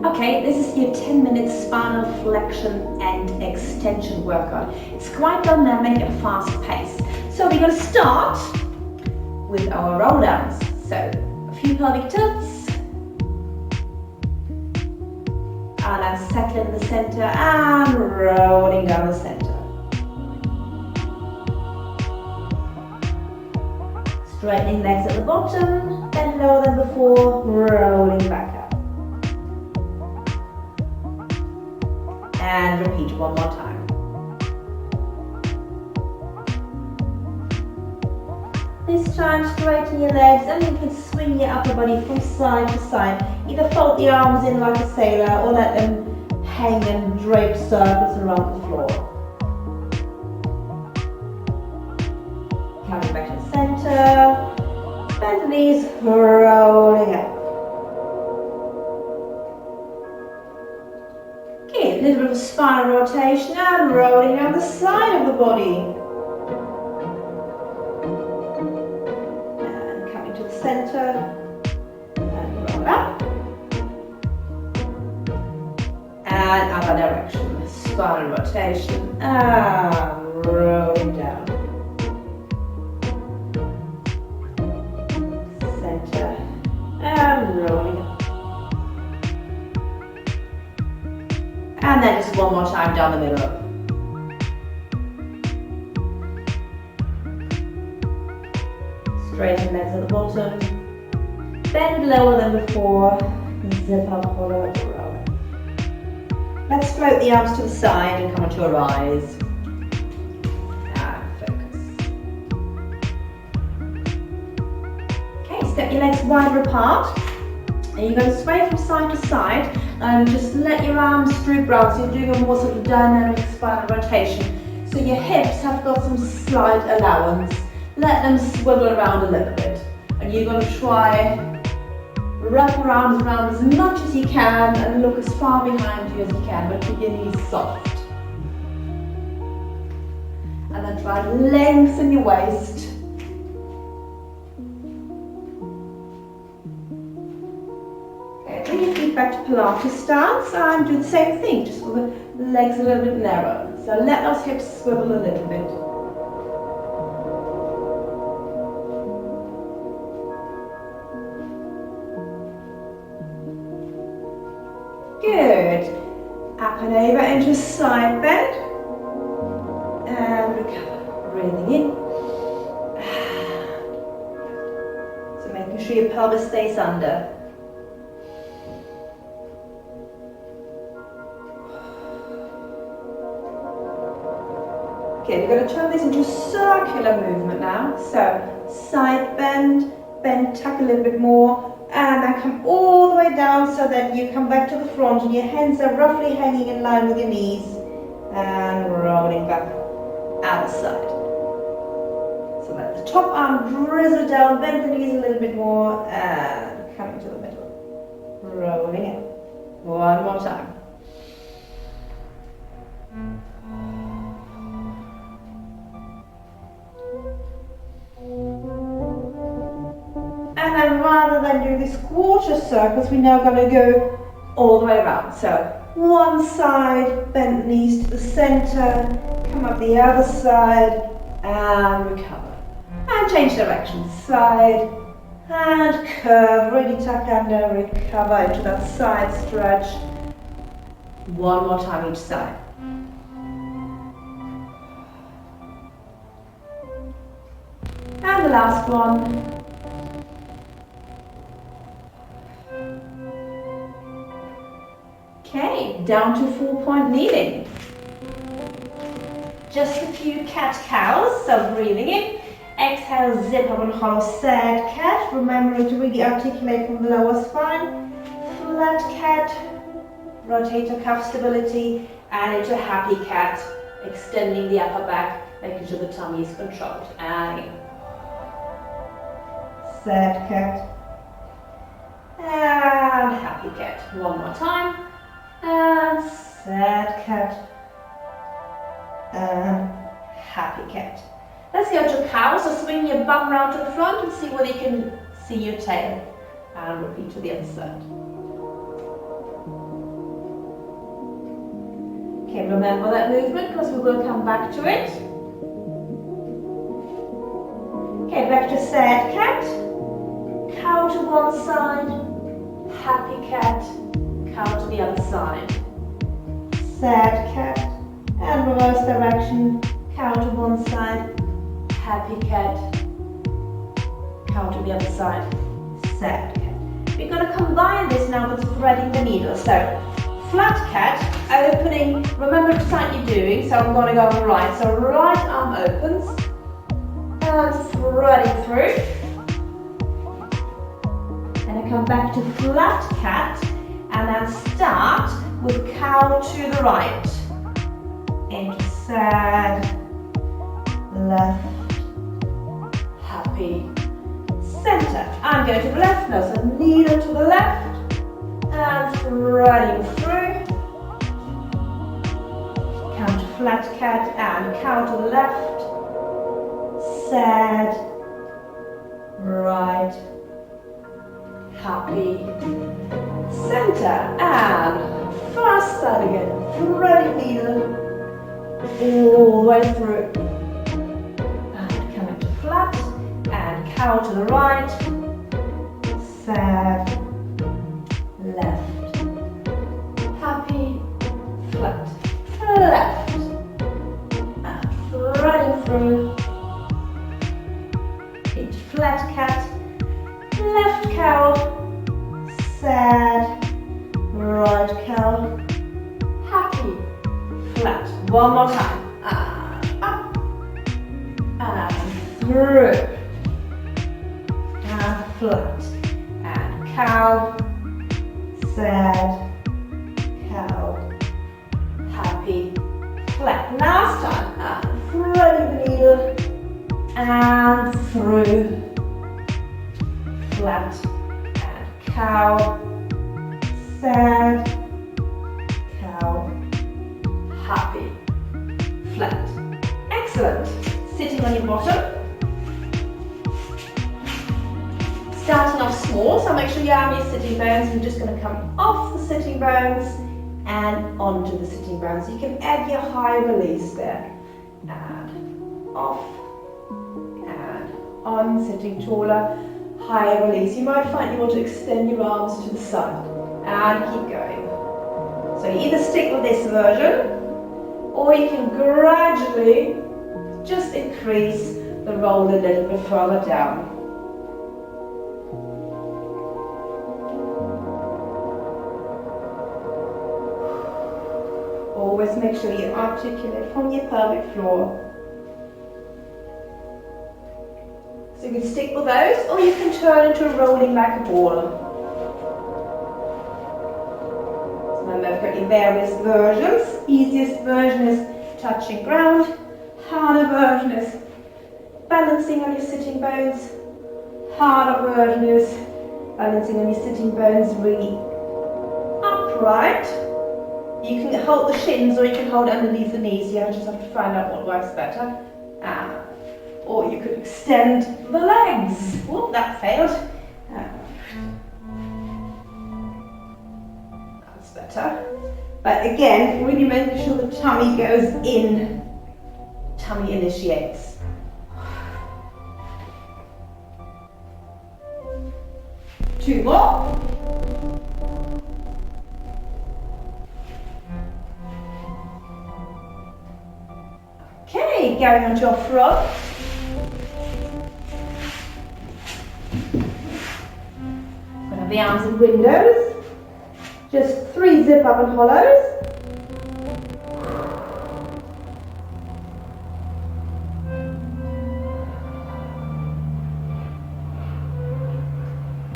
Okay, this is your 10-minute spinal flexion and extension workout. It's quite dynamic and fast paced. So we're going to start with our roll downs. So a few pelvic tilts. And I'm settling in the center and rolling down the center. Straightening legs at the bottom, bend lower than before, rolling back up. And repeat one more time. This time straighten your legs and you can swing your upper body from side to side. Either fold the arms in like a sailor or let them hang and drape circles around the floor. Coming back to the center, bend the knees, rolling up. Okay, a little bit of spinal rotation and rolling down the side of the body. And coming to the center, and roll up. And other direction, spinal rotation and rolling down. Center and rolling up. And then just one more time down the middle. Straighten legs at the bottom. Bend lower than before. Zip up, hollow, roll. Let's float the arms to the side and come onto a rise. And focus. Okay, step your legs wider apart. And you're going to sway from side to side and just let your arms droop round, so you're doing a more sort of dynamic spinal rotation. So your hips have got some slight allowance. Let them swivel around a little bit. And you're going to try wrap your arms around as much as you can and look as far behind you as you can, but keep your knees soft. And then try to lengthen your waist. Bring your feet back to Pilates stance and do the same thing, just with the legs a little bit narrow. So let those hips swivel a little bit. Good. Up and over into a side bend. And recover. Breathing in. So making sure your pelvis stays under. Okay, we're going to turn this into a circular movement now. So side bend, bend, tuck a little bit more, and then come all the way down so that you come back to the front and your hands are roughly hanging in line with your knees, and rolling back out the side. So let the top arm drizzle down, bend the knees a little bit more, and coming to the middle. Rolling in. One more time. And then rather than do these quarter circles, we're now going to go all the way around. So one side, bend the knees to the center, come up the other side, and recover. And change direction, side, and curve, really tuck under, recover into that side stretch. One more time each side. And the last one. Okay, down to 4-point kneeling. Just a few cat-cows, so breathing in. Exhale, zip up and hollow sad cat. Remembering to really articulate from the lower spine. Flat cat, rotator cuff stability, and into happy cat. Extending the upper back, making sure the tummy is controlled. And again. Sad cat. And happy cat. One more time. And sad cat. And happy cat. Let's go to cow. So swing your bum round to the front and see whether you can see your tail. And repeat to the other side. Okay, remember that movement because we're going to come back to it. Okay, back to sad cat. Cow to one side. Happy cat. Cow to the other side. Sad cat. And reverse direction. Cow to one side. Happy cat. Cow to the other side. Sad cat. We're going to combine this now with threading the needle. So, flat cat, opening, remember which side you're doing, so I'm going to go on the right. So right arm opens, and threading through. And I come back to flat cat, and then start with cow to the right. Into sad, left, happy, center. I'm going to the left now, so needle to the left, and threading through. Count flat cat and cow to the left. Sad, right, happy, center, and first side again. Threading needle all the way through. And coming to flat, and cow to the right. Sad, left, happy, flat, left, and threading through into flat cat, left cow, sad, right cow, happy, flat. One more time, and up, and through, and flat, and cow, sad, cow, happy, flat. Last time, and threading the needle, and through, flat, and cow, sad, cow, happy, flat. Excellent. Sitting on your bottom. Starting off small, so make sure you arm your sitting bones. We're just going to come off the sitting bones and onto the sitting bones. So you can add your high release there. And off and on, sitting taller, higher release. You might find you want to extend your arms to the side and keep going. So you either stick with this version or you can gradually just increase the roll a little bit further down. Always make sure you articulate from your pelvic floor. So you can stick with those, or you can turn into rolling like a ball. So remember, I've got your various versions. Easiest version is touching ground. Harder version is balancing on your sitting bones. Harder version is balancing on your sitting bones really upright. You can hold the shins or you can hold underneath the knees. You just have to find out what works better. Or you could extend the legs. Whoop, that failed. That's better. But again, really making sure the tummy goes in. Tummy initiates. Two more. Okay, going onto your front. Gonna have the arms in windows. Just 3 zip up and hollows.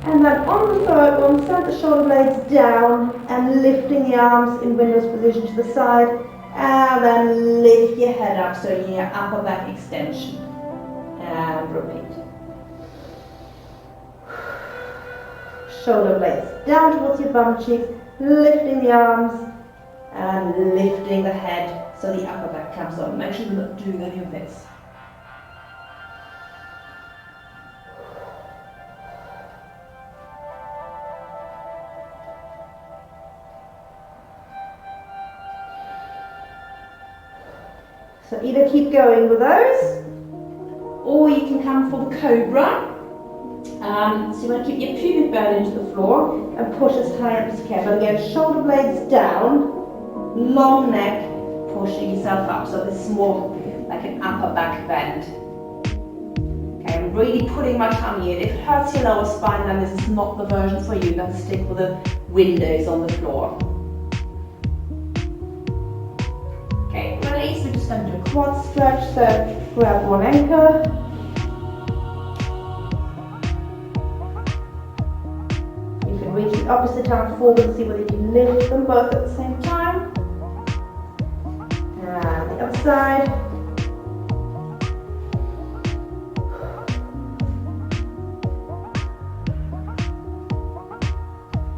And then on the third one, set the shoulder blades down and lifting the arms in windows position to the side. And then lift your head up, so your upper back extension. And repeat. Shoulder blades down towards your bum cheeks, lifting the arms and lifting the head so the upper back comes on. Make sure you're not doing any of this. So either keep going with those, or you can come for the cobra. So you want to keep your pubic bone into the floor and push as high up as you can. But again, shoulder blades down, long neck, pushing yourself up. So this is more like an upper back bend. Okay, I'm really putting my tummy in. If it hurts your lower spine, then this is not the version for you. Then stick with the windows on the floor. Okay, release. We're just going to do a quad stretch. So grab one ankle. Reach the opposite arm forward and see whether you can lift them both at the same time. And the other side.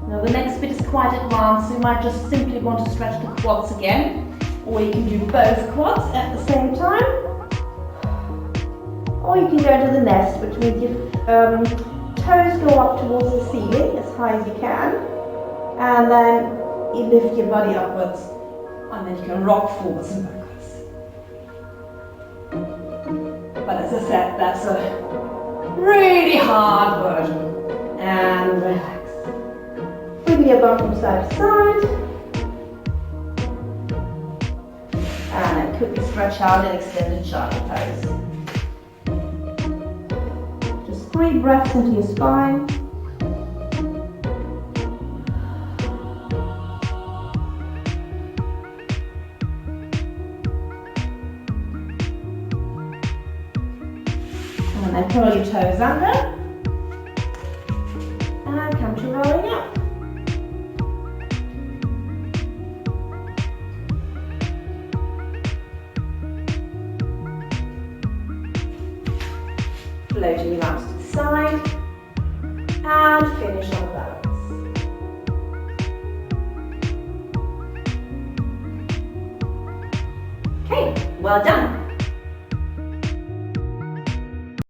Now the next bit is quite advanced, so you might just simply want to stretch the quads again. Or you can do both quads at the same time. Or you can go into the nest, which means you toes go up towards the ceiling as high as you can, and then you lift your body upwards, and then you can rock forwards and backwards. But as I said, that's a really hard version. And relax. Wiggle your bum from side to side, and then quickly stretch out and extended child's pose. 3 breaths into your spine. And then curl your toes under. And come to rolling up. Floating your arms to the side and finish on balance. Okay, well done.